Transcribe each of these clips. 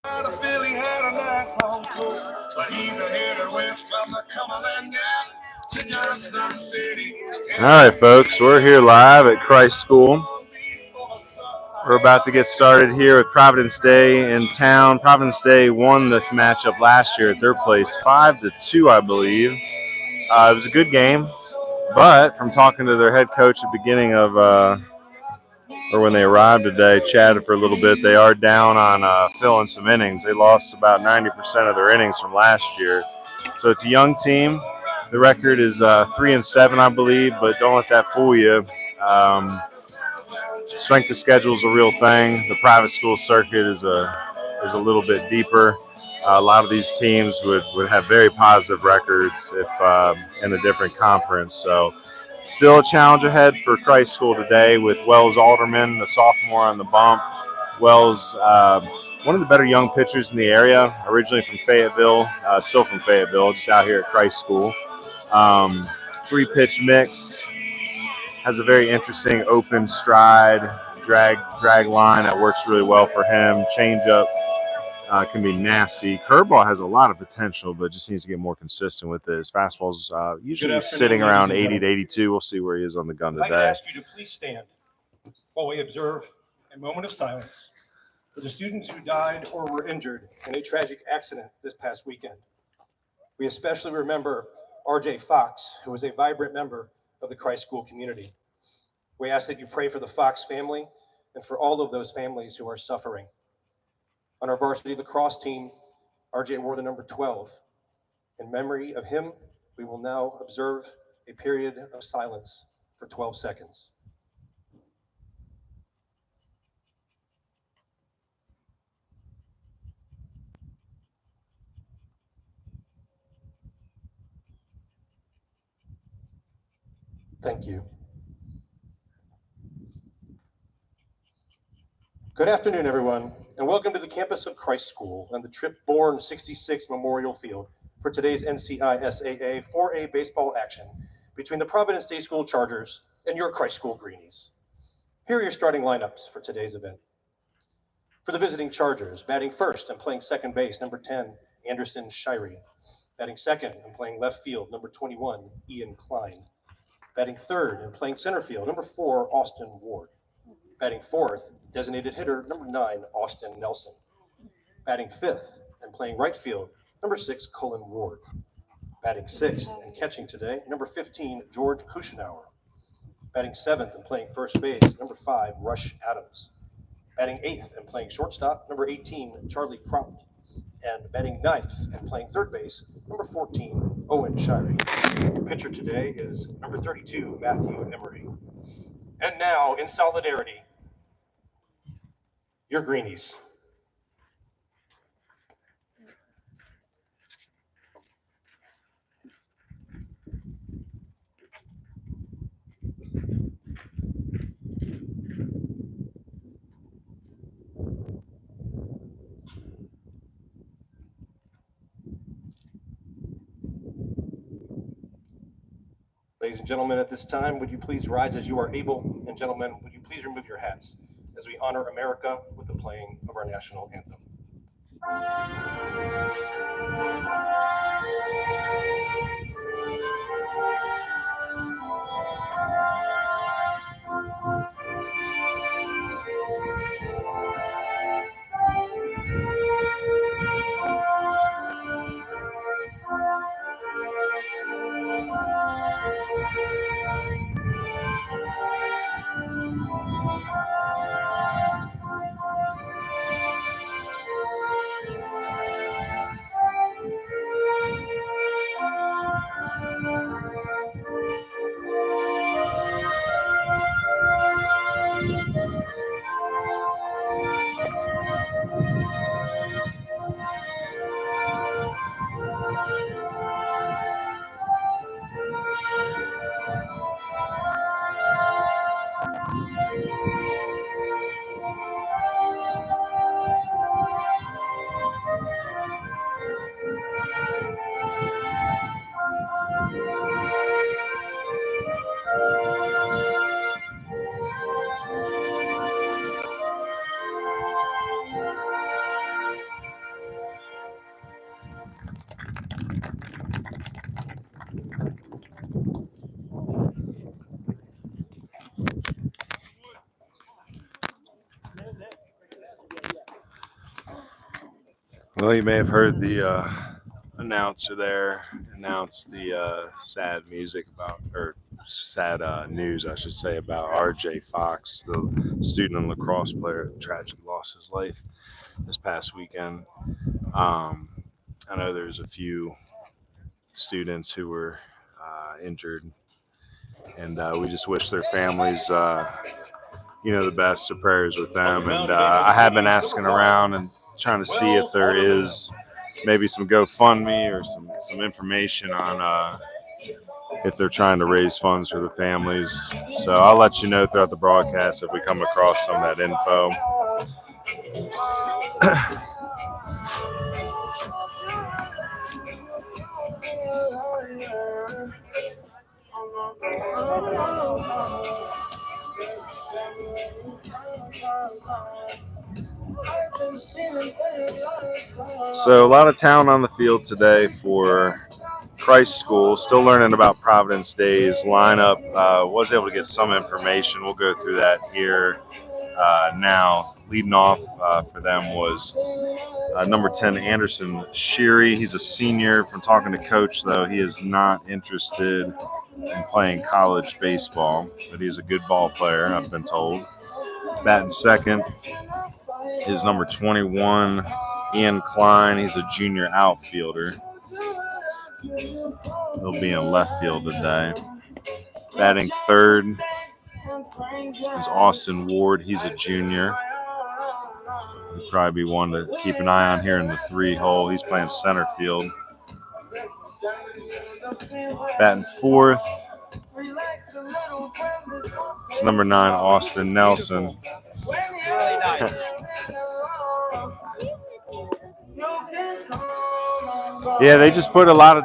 I feel he had a nice long coat, but he's a hitter west from the Cumberland Gap to Johnson City. All right, folks, we're here live at Christ School. We're about to get started here with Providence Day in town. Providence Day won this matchup last year at their place, 5-2, I believe. It was a good game, but from talking to their head coach at the beginning of or when they arrived today, chatted for a little bit. They are down on filling some innings. They lost about 90% of their innings from last year. So it's a young team. The record is 3-7, I believe, but don't let that fool you. Strength of schedule is a real thing. The private school circuit is a little bit deeper. A lot of these teams would have very positive records if in a different conference. So still a challenge ahead for Christ School today with Wells Alderman, the sophomore on the bump. Wells, one of the better young pitchers in the area, originally from Fayetteville, still from Fayetteville, just out here at Christ School. Three-pitch mix, has a very interesting open stride, drag line that works really well for him. Changeup can be nasty. Curveball has a lot of potential, but just needs to get more consistent with it. His fastball's usually sitting around 80 to 82. We'll see where he is on the gun today. I'd like to ask you to please stand while we observe a moment of silence for the students who died or were injured in a tragic accident this past weekend. We especially remember R.J. Fox, who was a vibrant member of the Christ School community. We ask that you pray for the Fox family and for all of those families who are suffering. On our varsity lacrosse team, R.J. wore the number 12. In memory of him, we will now observe a period of silence for 12 seconds. Thank you. Good afternoon, everyone, and welcome to the campus of Christ School and the Trip-Born 66 Memorial Field for today's NCISAA 4A baseball action between the Providence Day School Chargers and your Christ School Greenies. Here are your starting lineups for today's event. For the visiting Chargers, batting first and playing second base, number 10, Anderson Shirey. Batting second and playing left field, number 21, Ian Klein. Batting third and playing center field, number 4, Austin Ward. Batting fourth, designated hitter, number 9, Austin Nelson. Batting fifth and playing right field, number 6, Cullen Ward. Batting sixth and catching today, number 15, George Kuchenauer. Batting seventh and playing first base, number 5, Rush Adams. Batting eighth and playing shortstop, number 18, Charlie Crout. And batting ninth and playing third base, number 14, Owen Shirey. The pitcher today is number 32, Matthew Emery. And now, in solidarity, your Greenies. Ladies and gentlemen, at this time, would you please rise as you are able? And gentlemen, would you please remove your hats as we honor America with the playing of our national anthem. Well, you may have heard the announcer there announce the sad music about, or sad news, I should say, about R.J. Fox, the student and lacrosse player who tragically lost his life this past weekend. Um, I know there's a few students who were injured, and we just wish their families, the best of prayers with them. And I have been asking around and trying to see if there is maybe some GoFundMe or some information on if they're trying to raise funds for the families. So I'll let you know throughout the broadcast if we come across some of that info. So a lot of talent on the field today for Christ School. Still learning about Providence Day's lineup. Was able to get some information. We'll go through that here now. Leading off for them was number 10, Anderson Sheary. He's a senior. From talking to Coach, though, he is not interested in playing college baseball, but he's a good ball player, I've been told. Batting second is number 21, Ian Klein. He's a junior outfielder. He'll be in left field today. Batting third is Austin Ward. He's a junior. He'd probably be one to keep an eye on here in the 3-hole. He's playing center field. Batting fourth is number 9, Austin Nelson. Yeah, they just put a lot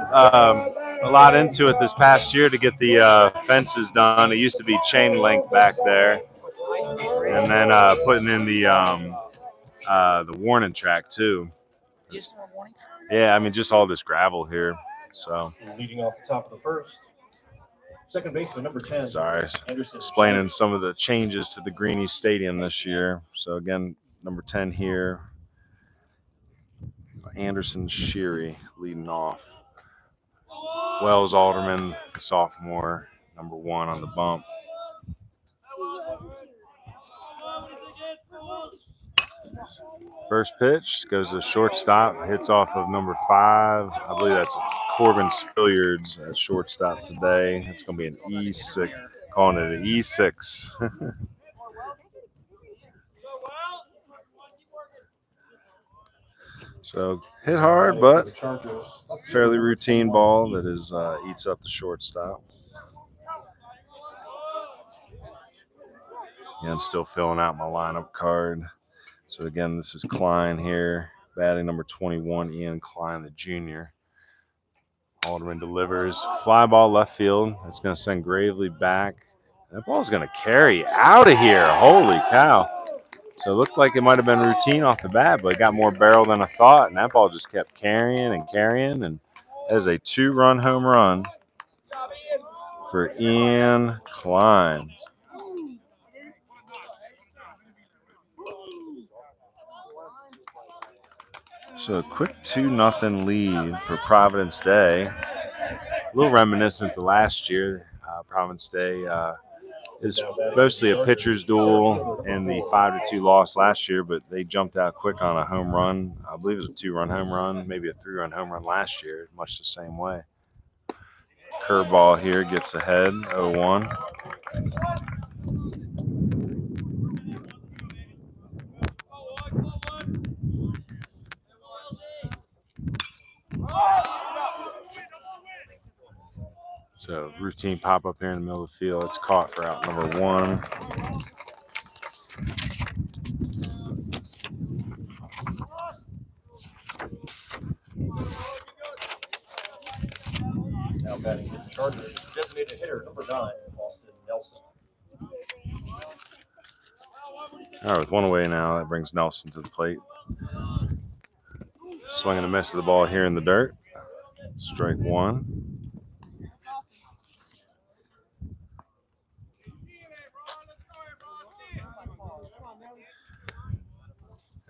into it this past year to get the fences done. It used to be chain link back there, and then putting in the warning track too. Yeah, I mean just all this gravel here. So Leading off the top of the first, second baseman number 10. Sorry, explaining some of the changes to the Greenie Stadium this year. So again, number 10 here, Anderson Sheary leading off. Wells Alderman, the sophomore, number 1 on the bump. First pitch goes to shortstop, hits off of number 5. I believe that's Corbin Spilliards at shortstop today. It's going to be an E6, calling it an E6. So hit hard, but fairly routine ball that is eats up the shortstop. And still filling out my lineup card. So again, this is Klein here, batting number 21, Ian Klein, the junior. Alderman delivers, fly ball left field. It's going to send Gravely back. That ball's going to carry out of here. Holy cow. So it looked like it might have been routine off the bat, but it got more barrel than I thought, and that ball just kept carrying, and that is a 2-run home run for Ian Klein. So a quick 2-0 lead for Providence Day. A little reminiscent to last year. Providence Day is mostly a pitcher's duel in the 5-2 loss last year, but they jumped out quick on a home run. I believe it was a 2-run home run, maybe a 3-run home run last year, much the same way. Curveball here gets ahead, 0-1. So routine pop up here in the middle of the field. It's caught for out number 1. Now batting for the Chargers, designated hitter number 9, Austin Nelson. All right, with 1 away now, that brings Nelson to the plate. Swing and a miss of the ball here in the dirt. Strike 1.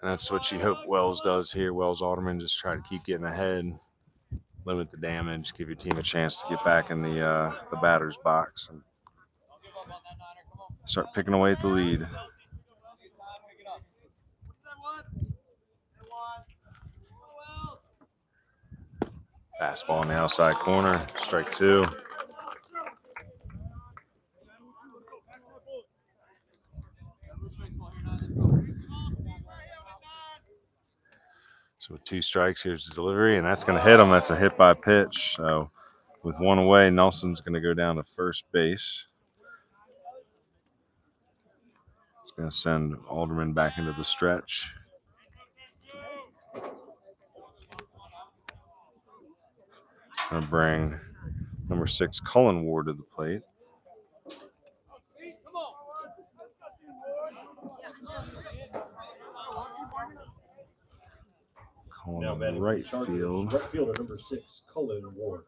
And that's what you hope Wells does here. Wells Alderman just try to keep getting ahead, limit the damage, give your team a chance to get back in the batter's box and start picking away at the lead. Fastball in the outside corner, strike two. So with two strikes, here's the delivery, and that's going to hit him. That's a hit by pitch. So with one away, Nelson's going to go down to first base. It's going to send Alderman back into the stretch. It's going to bring number 6, Cullen Ward, to the plate. Now Cullen in right field. Right fielder number 6, Cullen Ward.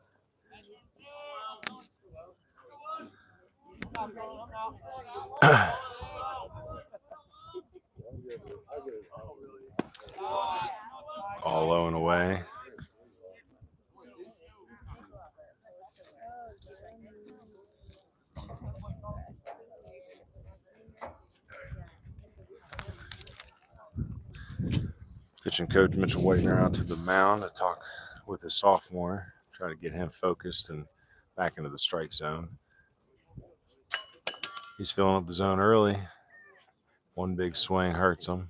All low and away. Pitching coach Mitchell Whitener out to the mound to talk with his sophomore, try to get him focused and back into the strike zone. He's filling up the zone early. One big swing hurts him.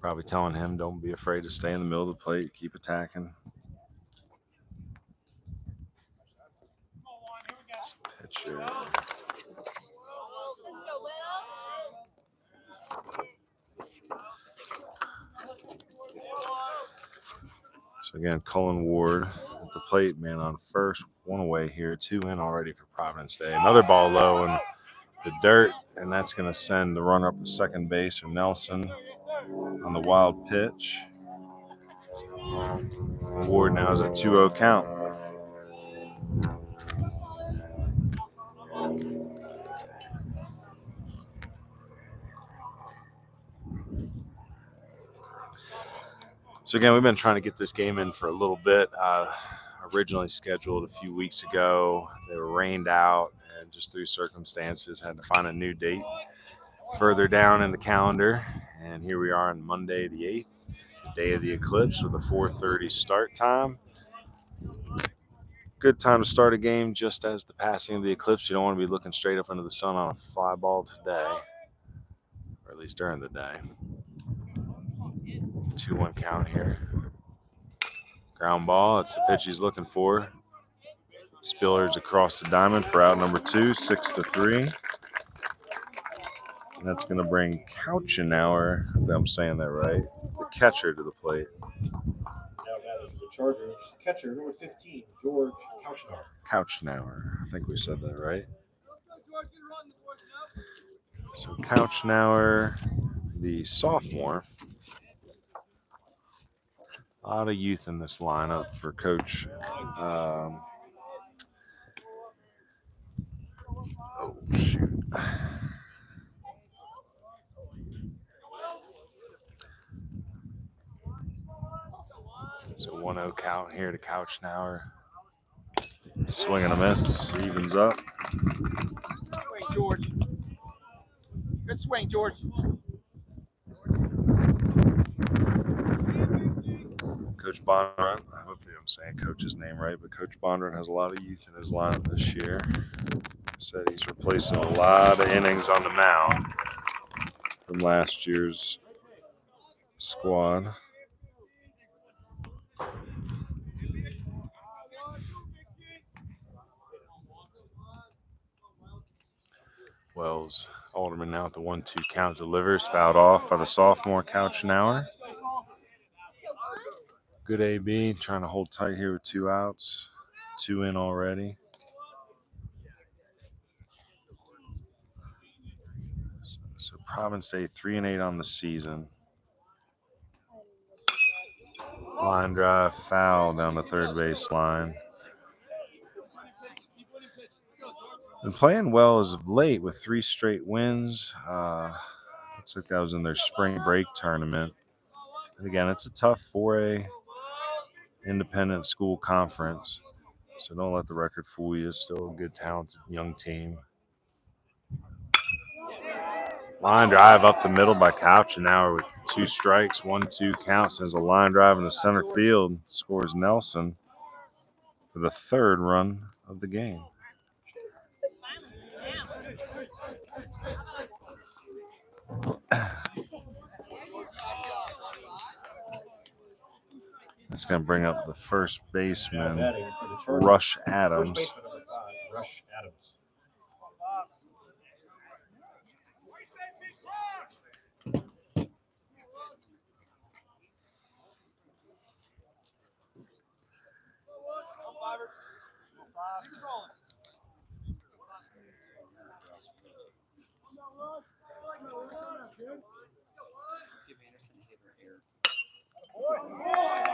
Probably telling him, don't be afraid to stay in the middle of the plate, keep attacking. Pitcher. So again, Cullen Ward at the plate, man on first, one away here, 2 in already for Providence Day. Another ball low in the dirt, and that's going to send the runner up to second base for Nelson on the wild pitch. Ward now is a 2-0 count. So again, we've been trying to get this game in for a little bit. Originally scheduled a few weeks ago. They were rained out, and just through circumstances had to find a new date further down in the calendar. And here we are on Monday the 8th, the day of the eclipse, with a 4:30 start time. Good time to start a game just as the passing of the eclipse. You don't want to be looking straight up into the sun on a fly ball today, or at least during the day. 2-1 count here. Ground ball, that's the pitch he's looking for. Spillers across the diamond for out number 2, 6-3. And that's going to bring Couchenauer, if I'm saying that right, the catcher, to the plate. Now batting the Chargers, catcher number 15, George Couchenauer. Couchenauer, I think we said that right. So Couchenauer, the sophomore. A lot of youth in this lineup for Coach. Oh, shoot. So 1-0 count here to Couchenauer. Swing and a miss, evens up. Good swing, George. Good swing, George. Coach Bondurant, hopefully I'm saying Coach's name right, but Coach Bondurant has a lot of youth in his lineup this year. Said he's replacing a lot of innings on the mound from last year's squad. Wells Alderman now at the 1-2 count, delivers, fouled off by the sophomore Couchenauer. Good AB, trying to hold tight here with 2 outs. 2 in already. So Providence Day 3-8 on the season. Line drive, foul down the third baseline. Been playing well as of late with 3 straight wins. Looks like that was in their spring break tournament. And again, it's a tough 4A independent school conference. So don't let the record fool you. It's still a good, talented young team. Line drive up the middle by Couchenauer with 2 strikes, 1-2 counts. There's a line drive in the center field. Scores Nelson for the 3rd run of the game. That's going to bring up the first baseman, Rush Adams. First baseman number 5, Rush Adams.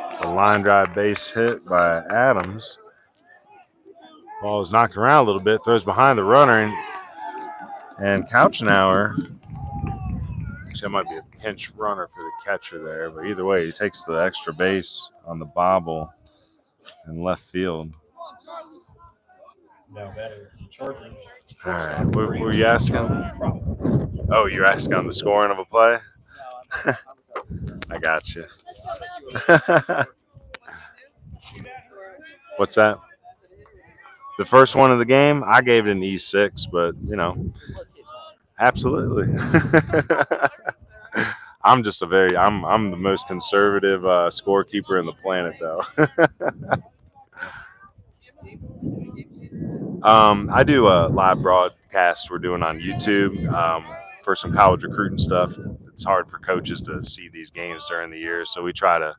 It's a line drive base hit by Adams. Ball is knocked around a little bit, throws behind the runner, and Couchenauer. Actually, that might be a pinch runner for the catcher there, but either way, he takes the extra base on the bobble in left field. Now batting for the Chargers. All right, what were you asking? Oh, you're asking on the scoring of a play? I got you. What's that? The first one of the game, I gave it an E6, but, absolutely. I'm the most conservative scorekeeper in the planet, though. I do a live broadcast we're doing on YouTube for some college recruiting stuff. It's hard for coaches to see these games during the year, so we try to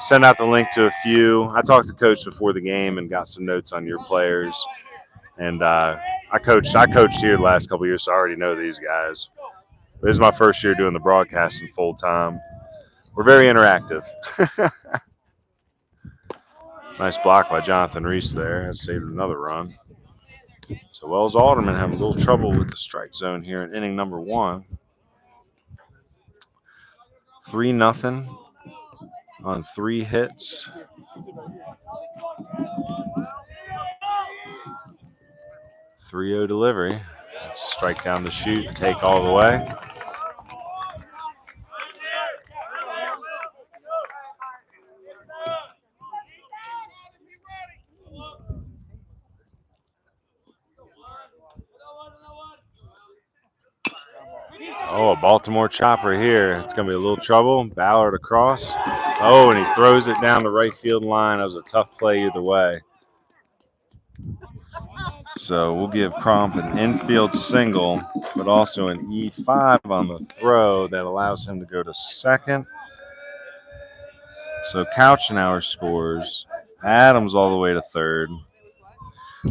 send out the link to a few. I talked to Coach before the game and got some notes on your players. And I coached here the last couple of years, so I already know these guys. This is my first year doing the broadcasting full time. We're very interactive. Nice block by Jonathan Reese there. That saved another run. So Wells Alderman having a little trouble with the strike zone here in inning number 1. 3-0 on 3 hits. .30 delivery. That's a strike down the chute, take all the way. Oh, a Baltimore chopper here. It's going to be a little trouble. Ballard across. Oh, and he throws it down the right field line. That was a tough play either way. So we'll give Crump an infield single, but also an E5 on the throw that allows him to go to second. So Couchenauer scores. Adams all the way to third.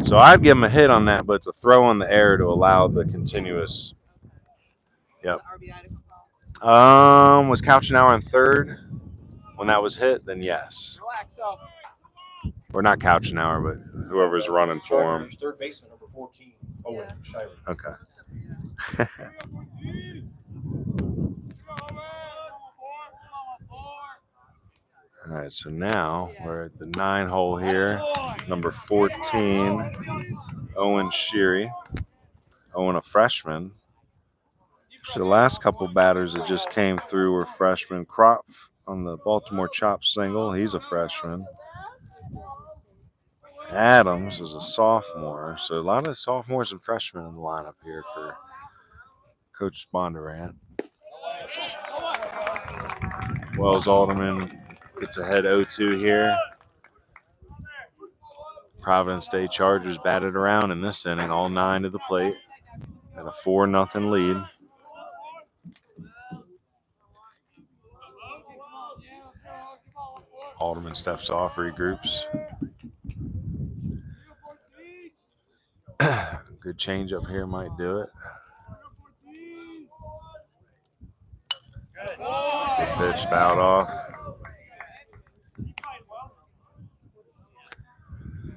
So I'd give him a hit on that, but it's a throw on the air to allow the continuous. Yep. Was Couchenauer in third when that was hit? Then yes. Or not Couchenauer, but whoever's running for him. Third baseman number 14, Owen Shively. Okay. All right, so now we're at the 9 hole here. Number 14, Owen Sheary. Owen, a freshman. Actually, the last couple batters that just came through were freshmen. Kropf on the Baltimore chop single. He's a freshman. Adams is a sophomore. So a lot of sophomores and freshmen in the lineup here for Coach Bondurant. Wells Alderman gets ahead 0-2 here. Providence Day Chargers batted around in this inning, all 9 to the plate, at a 4-0 lead. Alderman steps off, regroups. Good change up here might do it. Good pitch, fouled off.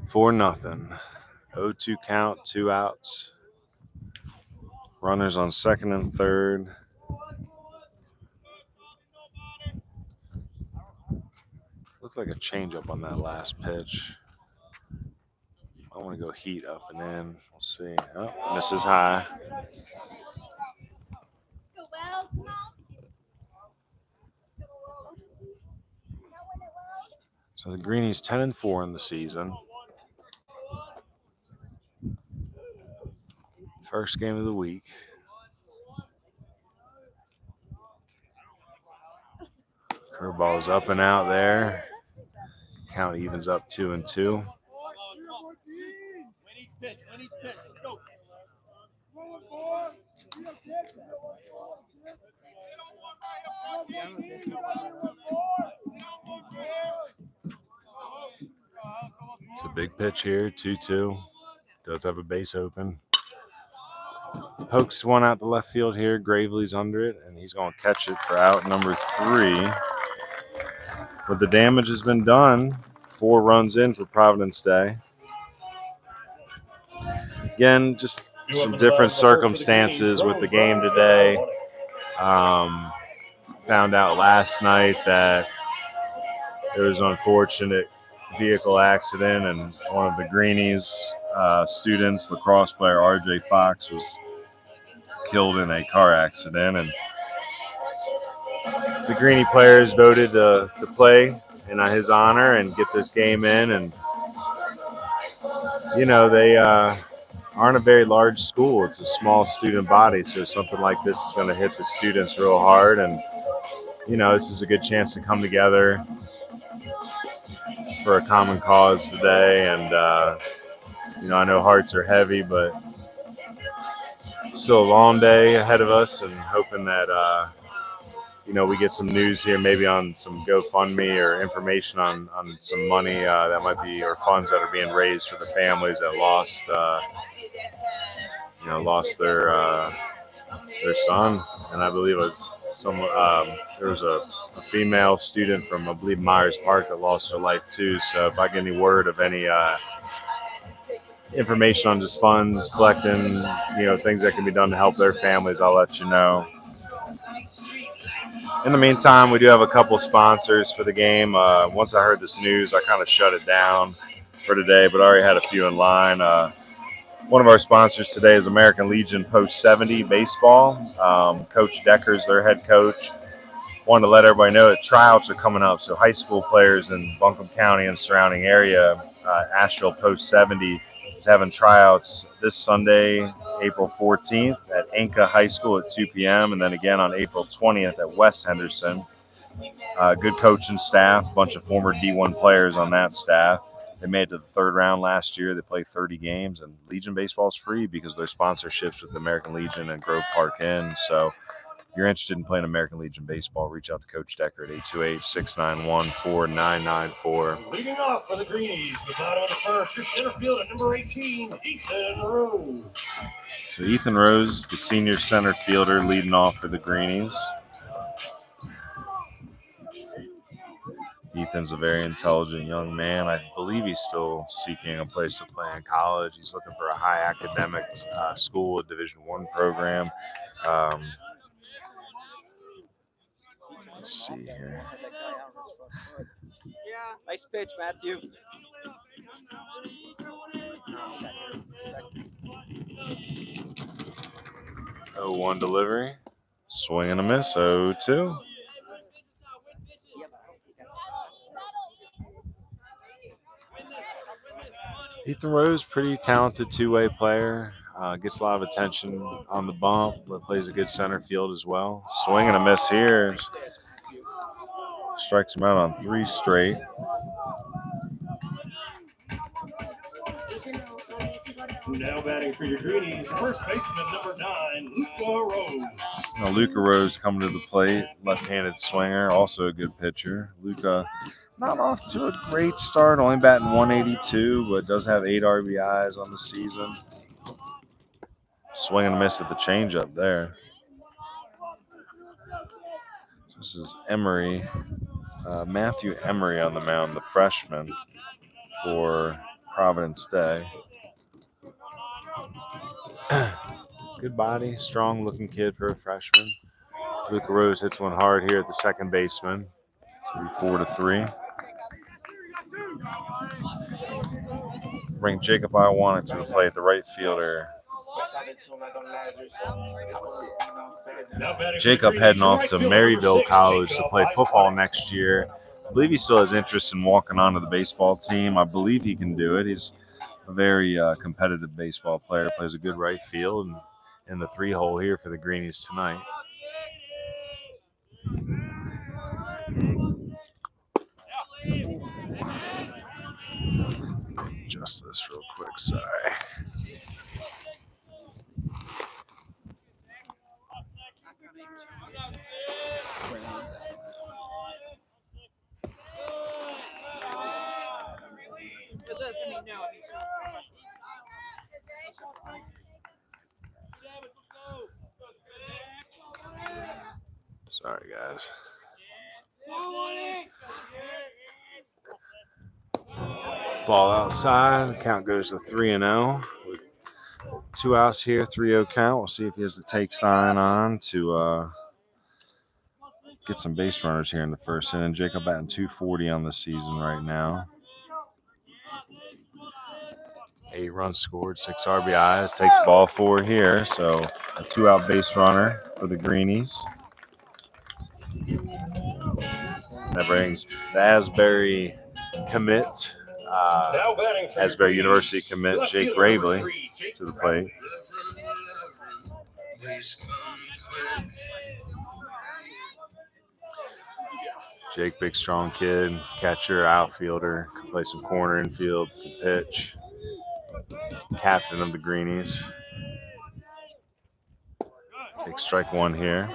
4-0. 0-2 count, 2 outs. Runners on second and third. Looked like a changeup on that last pitch. I want to go heat up and in. We'll see. Oh, misses high. So the Greenies 10-4 in the season. First game of the week. Curveball's up and out there. Count evens up 2-2. It's a big pitch here, 2-2. Does have a base open. Pokes one out the left field here. Gravely's under it, and he's going to catch it for out number 3. But the damage has been done. 4 runs in for Providence Day. Again, just some different circumstances with the game today. Found out last night that there was an unfortunate vehicle accident, and one of the Greenies students, lacrosse player RJ Fox, was killed in a car accident. And the Greenie players voted to play in his honor and get this game in. And, you know, they aren't a very large school. It's a small student body, so something like this is going to hit the students real hard. And, you know, this is a good chance to come together for a common cause today. And, you know, I know hearts are heavy, but still a long day ahead of us, and hoping that, you know, we get some news here, maybe on some GoFundMe or information on some money that might be, or funds that are being raised for the families that lost, lost their son. And I believe there was a female student from, I believe, Myers Park that lost her life too. So if I get any word of any information on just funds, collecting, you know, things that can be done to help their families, I'll let you know. In the meantime, we do have a couple sponsors for the game. Once I heard this news, I kind of shut it down for today, but I already had a few in line. One of our sponsors today is American Legion Post 70 Baseball. Coach Decker's their head coach. Wanted to let everybody know that tryouts are coming up. So high school players in Buncombe County and surrounding area, Asheville Post 70 is having tryouts this Sunday, April 14th at Inca High School at 2 p.m. and then again on April 20th at West Henderson. Good coaching staff, a bunch of former D1 players on that staff. They made it to the third round last year. They played 30 games, and Legion Baseball is free because of their sponsorships with the American Legion and Grove Park Inn. So if you're interested in playing American Legion Baseball, reach out to Coach Decker at 828-691-4994. Leading off for the Greenies, with out on the first, your center fielder, number 18, Ethan Rose. So Ethan Rose, the senior center fielder, leading off for the Greenies. Ethan's a very intelligent young man. I believe he's still seeking a place to play in college. He's looking for a high academic school, a Division I program. Let's see here. Nice pitch, Matthew. 0-1 delivery. Swing and a miss. 0-2. Ethan Rose, pretty talented two-way player. Gets a lot of attention on the bump, but plays a good center field as well. Swing and a miss here. Strikes him out on 3 straight. Now batting for your Greenies, first baseman number 9, Luca Rose. Now Luca Rose coming to the plate, left-handed swinger, also a good pitcher. Luca not off to a great start, only batting 182, but does have 8 RBIs on the season. Swing and a miss at the changeup there. This is Emery, Matthew Emery on the mound, the freshman for Providence Day. Good body, strong-looking kid for a freshman. Luca Rose hits one hard here at the second baseman. So it'll be 4-3. bring Jacob Iwanich to the plate, the right fielder. Jacob heading off to Maryville College to play football next year. I believe he still has interest in walking onto the baseball team. I believe he can do it. He's a very competitive baseball player. Plays a good right field and in the 3-hole here for the Greenies tonight. Adjust this real quick. Sorry. Sorry, guys. Ball outside. The count goes to 3-0. With 2 outs here, 3-0 count. We'll see if he has the take sign on to get some base runners here in the first inning. Jacob batting .240 on the season right now. 8 runs scored, 6 RBIs. Takes ball 4 here, so a 2-out base runner for the Greenies. That brings the Asbury commit, Asbury University commit Jake Gravely to the plate. Jake, big, strong kid, catcher, outfielder, can play some corner infield, can pitch. Captain of the Greenies. Take strike 1 here.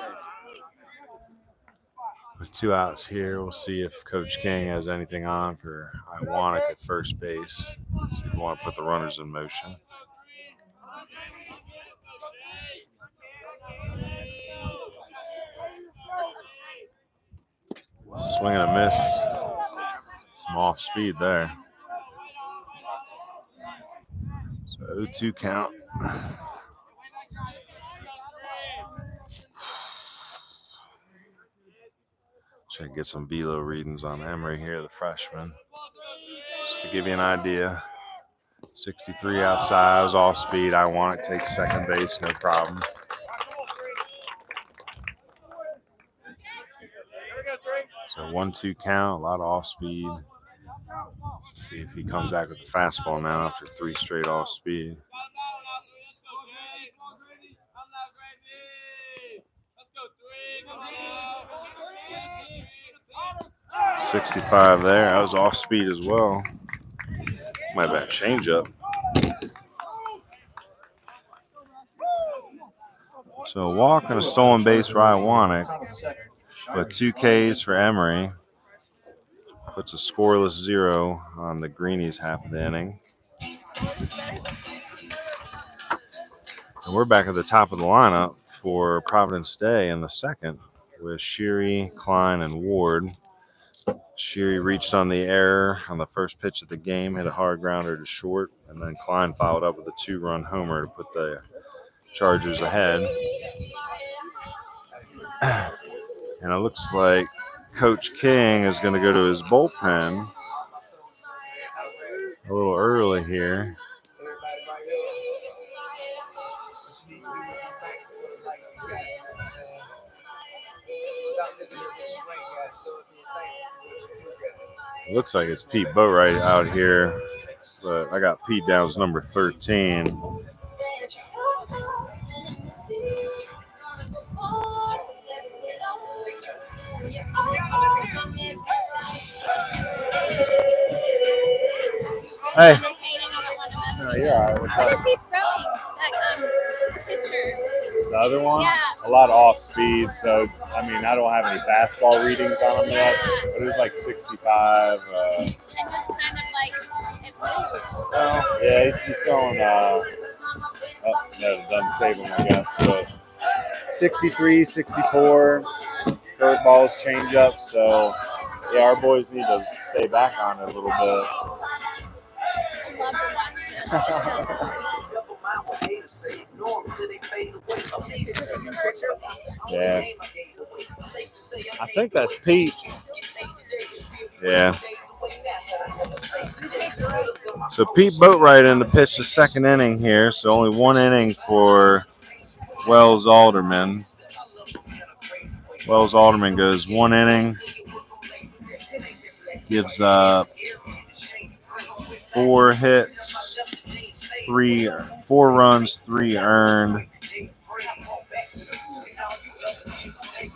With 2 outs here, we'll see if Coach King has anything on for Iwanich at first base. See if we want to put the runners in motion. Swing and a miss. Some off speed there. So 0-2 count. Try to get some velo readings on Emery here, the freshman. Just to give you an idea. 63 outside, was off speed. Iwanich takes second base, no problem. So 1-2 count, a lot of off speed. See if he comes back with the fastball now after 3 straight off speed. .65 there. That was off speed as well. Might have been a changeup. So a walk and a stolen base for Iwanich, but 2 Ks for Emery. Puts a scoreless 0 on the Greenies half of the inning. And we're back at the top of the lineup for Providence Day in the second with Sheary, Klein, and Ward. Sheary reached on the error on the first pitch of the game, hit a hard grounder to short, and then Klein followed up with a 2-run homer to put the Chargers ahead. And it looks like Coach King is going to go to his bullpen a little early here. It looks like it's Pete Boatwright out here, but I got Pete down as number 13. Hey. No, you're all right. How does he throwing that pitcher? The other one? Yeah. A lot of off speed, so I mean I don't have any fastball readings on him yet, but it was like 65. And just kind of like it moves. Well, yeah, he's throwing no, doesn't save him, I guess, but 63, 64, curveballs, change up, so yeah, our boys need to stay back on it a little bit. Yeah. I think that's Pete. Yeah. So Pete Boatwright in to pitch the second inning here. So only one inning for Wells Alderman. Wells Alderman goes one inning, gives up 4 hits, 4 runs, 3 earned.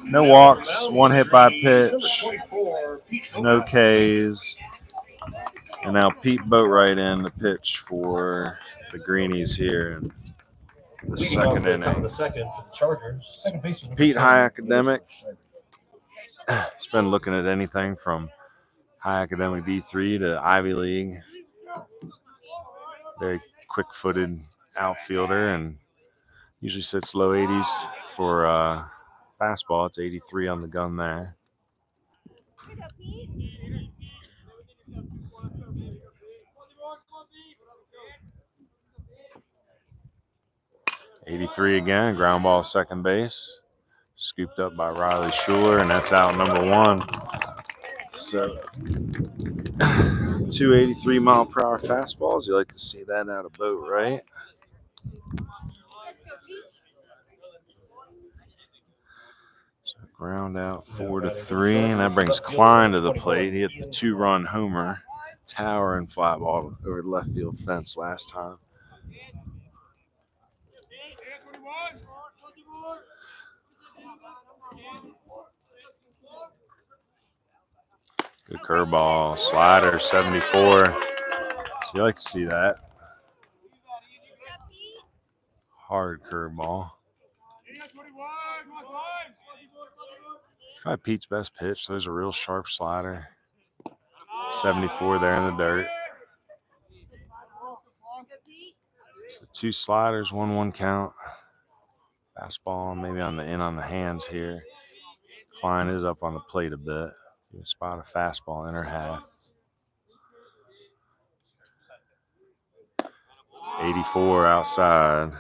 No walks, 1 hit by pitch, no Ks. And now Pete Boatwright in to pitch for the Greenies here in the second inning. The second for the Chargers. Second baseman. Pete, high academic. He's been looking at anything from high academic D3 to Ivy League. Very quick-footed outfielder and usually sits low 80s for fastball. It's 83 on the gun there. 83 again, ground ball second base. Scooped up by Riley Schuler, and that's out number 1. So 283 mile per hour fastballs. You like to see that out of Boatwright. So ground out 4-3, and that brings Klein to the plate. He hit the 2-run homer, tower and fly ball over the left field fence last time. Good curveball, slider, 74. So you like to see that. Hard curveball. Probably Pete's best pitch. There's a real sharp slider. 74 there in the dirt. So 2 sliders, 1-1 count. Fastball maybe on the hands here. Klein is up on the plate a bit. You can spot a fastball inner half. 84 outside.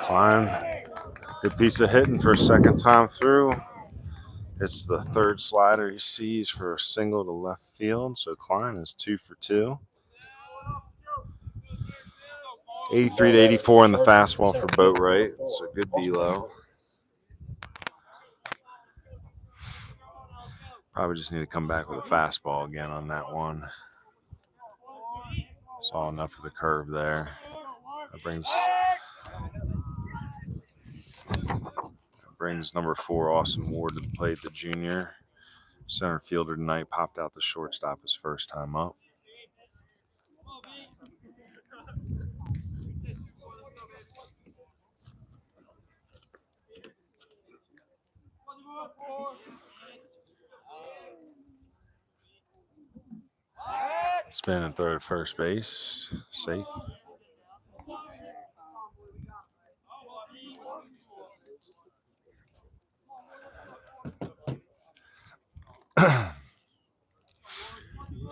Klein, good piece of hitting for a second time through. It's the 3rd slider he sees for a single to left field. So Klein is 2 for 2. 83 to 84 in the fastball for Boatwright. So good velo. Probably just need to come back with a fastball again on that one. Saw enough of the curve there. That brings number 4 Austin Ward to the plate, the junior. Center fielder tonight, popped out the shortstop his first time up. Spin and throw to first base. Safe.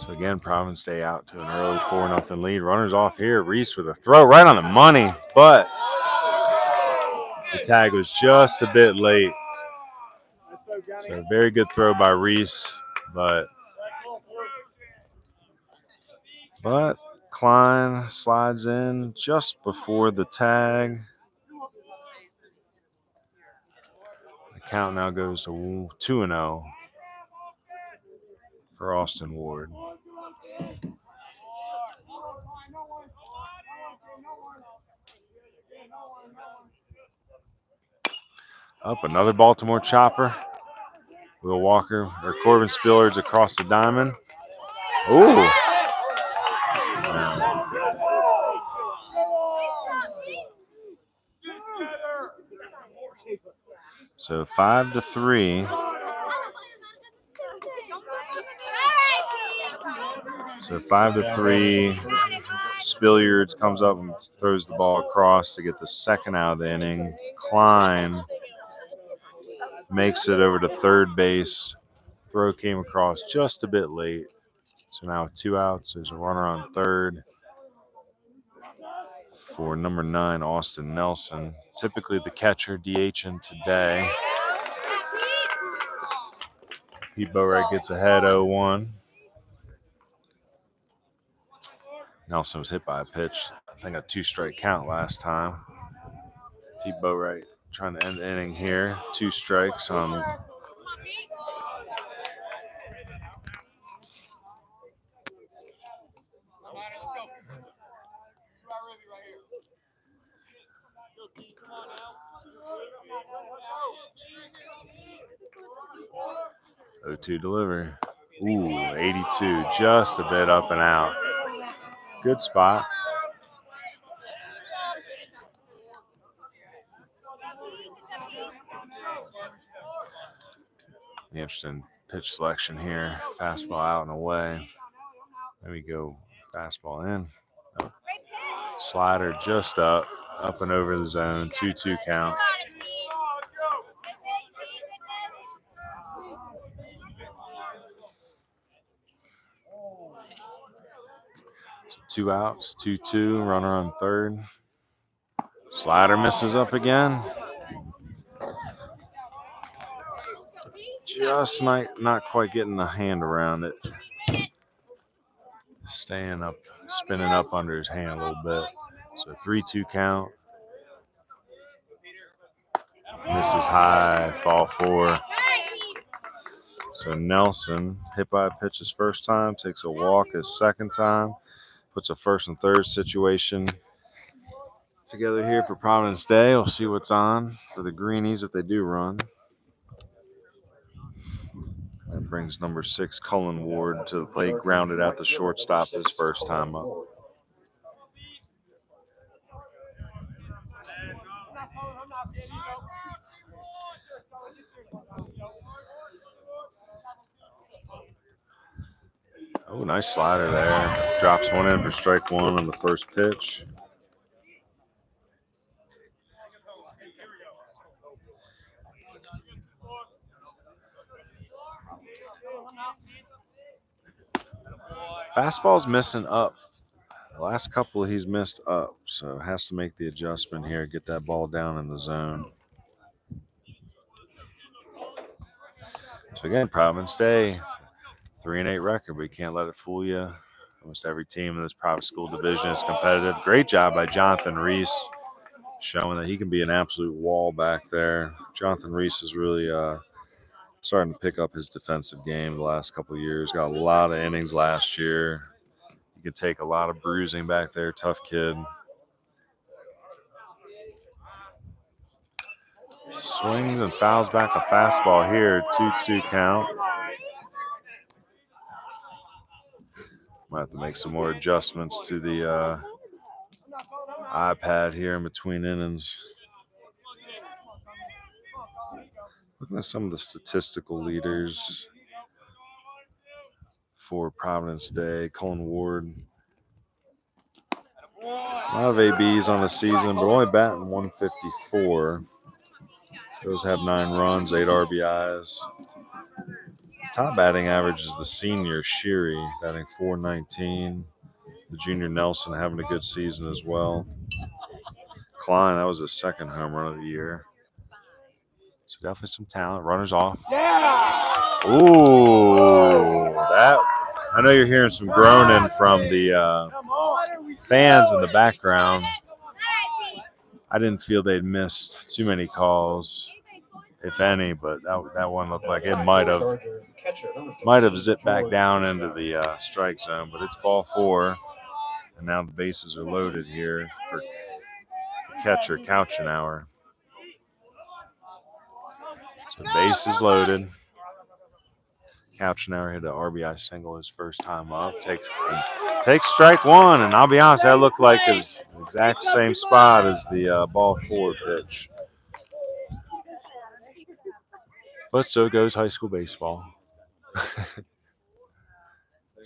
So again, Providence stay out to an early 4-0 lead. Runners off here. Reese with a throw right on the money, but the tag was just a bit late. So a very good throw by Reese, but Klein slides in just before the tag. The count now goes to 2-0 for Austin Ward. Up another Baltimore chopper. Will Walker or Corbin Spillards across the diamond. Ooh. So 5-3. So 5-3. Spillards comes up and throws the ball across to get the second out of the inning. Klein makes it over to third base. Throw came across just a bit late. So now with 2 outs, there's a runner on third for number 9, Austin Nelson. Typically the catcher DHing today. Pete Boatwright gets ahead 0-1. Nelson was hit by a pitch. I think a 2-strike count last time. Pete Boatwright trying to end the inning here. 2 strikes on 0-2 delivery. Ooh, 82, just a bit up and out. Good spot. Interesting pitch selection here. Fastball out and away. There we go. Fastball in. Oh. Slider just up and over the zone. 2-2 count. So 2 outs, 2-2, runner on third. Slider misses up again. Just not quite getting the hand around it. Staying up, spinning up under his hand a little bit. So 3-2 count. Misses high, ball 4. So Nelson hit by a pitch his first time, takes a walk his second time, puts a first and third situation together here for Providence Day. We'll see what's on for the Greenies if they do run. That brings number 6, Cullen Ward, to the plate, grounded out the shortstop his first time up. Oh, nice slider there. Drops one in for strike 1 on the first pitch. Fastball's missing up. The last couple he's missed up, so has to make the adjustment here, get that ball down in the zone. So again, Providence Day, 3-8 record, but you can't let it fool you. Almost every team in this private school division is competitive. Great job by Jonathan Reese, showing that he can be an absolute wall back there. Jonathan Reese is really starting to pick up his defensive game the last couple of years. Got a lot of innings last year. He could take a lot of bruising back there. Tough kid. Swings and fouls back a fastball here. 2-2 count. Might have to make some more adjustments to the iPad here in between innings. Looking at some of the statistical leaders for Providence Day. Cullen Ward. A lot of ABs on the season, but only batting 154. Those have 9 runs, 8 RBIs. Top batting average is the senior Sheary, batting .419. The junior Nelson having a good season as well. Klein, that was his second home run of the year. So definitely some talent. Runners off. Ooh, that. I know you're hearing some groaning from the fans in the background. I didn't feel they'd missed too many calls, if any, but that one looked like it might have zipped back down into the strike zone. But it's ball 4, and now the bases are loaded here for the catcher Couchenauer. So base is loaded. Couchenauer hit an RBI single his first time up. Takes strike 1, and I'll be honest, that looked like it was the exact same spot as the ball 4 pitch. But so goes high school baseball. So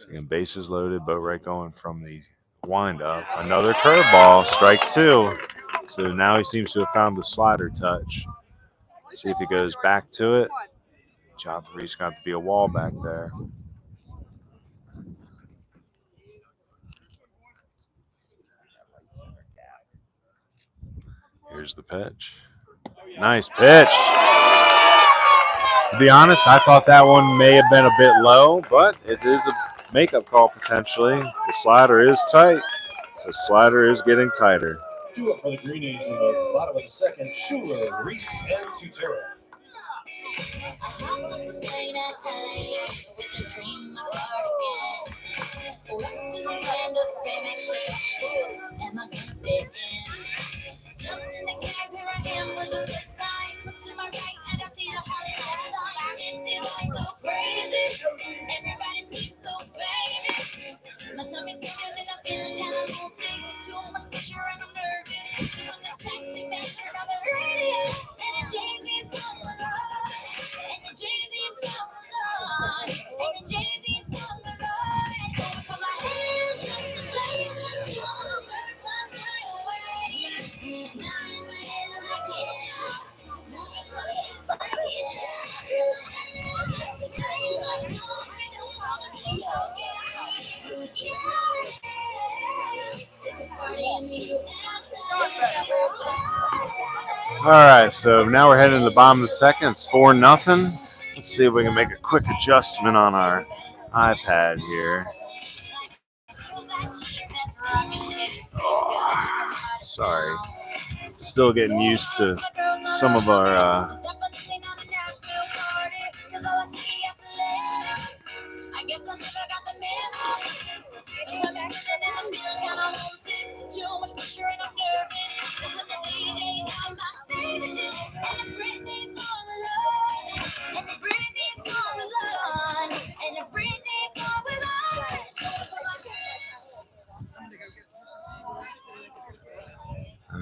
again, bases loaded, Boatwright going from the windup. Another curveball, strike 2. So now he seems to have found the slider touch. See if he goes back to it. Jonathan Reese got to be a wall back there. Here's the pitch. Nice pitch. To be honest, I thought that one may have been a bit low, but it is a makeup call potentially. The slider is tight. The slider is getting tighter. 2 up for the Greenies in the bottom of the second. Schuler, Reese, and Tutera. Everybody seems so famous. My tummy's bigger than I'm feeling kind of homesick. Too much pressure and I'm nervous. Cause I'm the taxi man, turn on the radio. And the Jay-Z song was on. And the Jay-Z song was on. And the Jay-Z song was on. So I put my hands up to play that song. Butterflies fly away. And now in my head like yeah. Moving my hips like yeah. Put my hands up to play my song. I know all of me okay. All right, so now we're heading to the bottom of the second. It's 4-0. Let's see if we can make a quick adjustment on our iPad here. Oh, sorry. Still getting used to some of our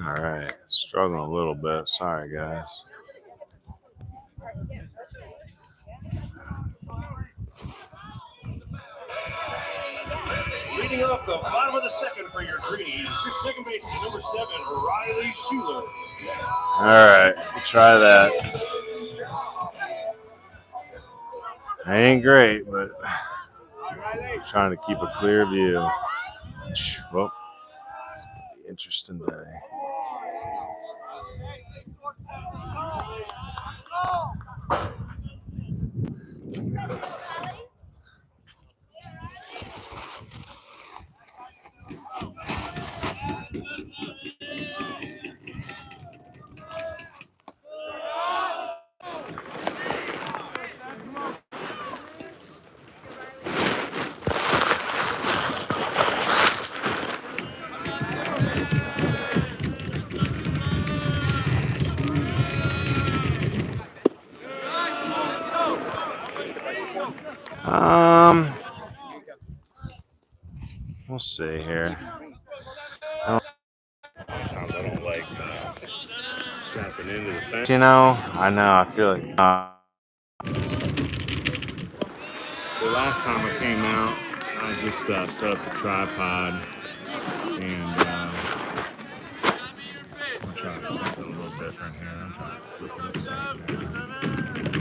all right, struggling a little bit. Sorry, guys. Leading off the bottom of the second for your Greenies, your second baseman, number 7, Riley Schuler. All right, we'll try that. I ain't great, but trying to keep a clear view. Well, interesting day. We'll see here. Sometimes I don't like strapping into the fence. You know, I know. I feel like. The last time I came out, I just set up the tripod and I'm trying something a little different here. I'm trying to flip it upside down.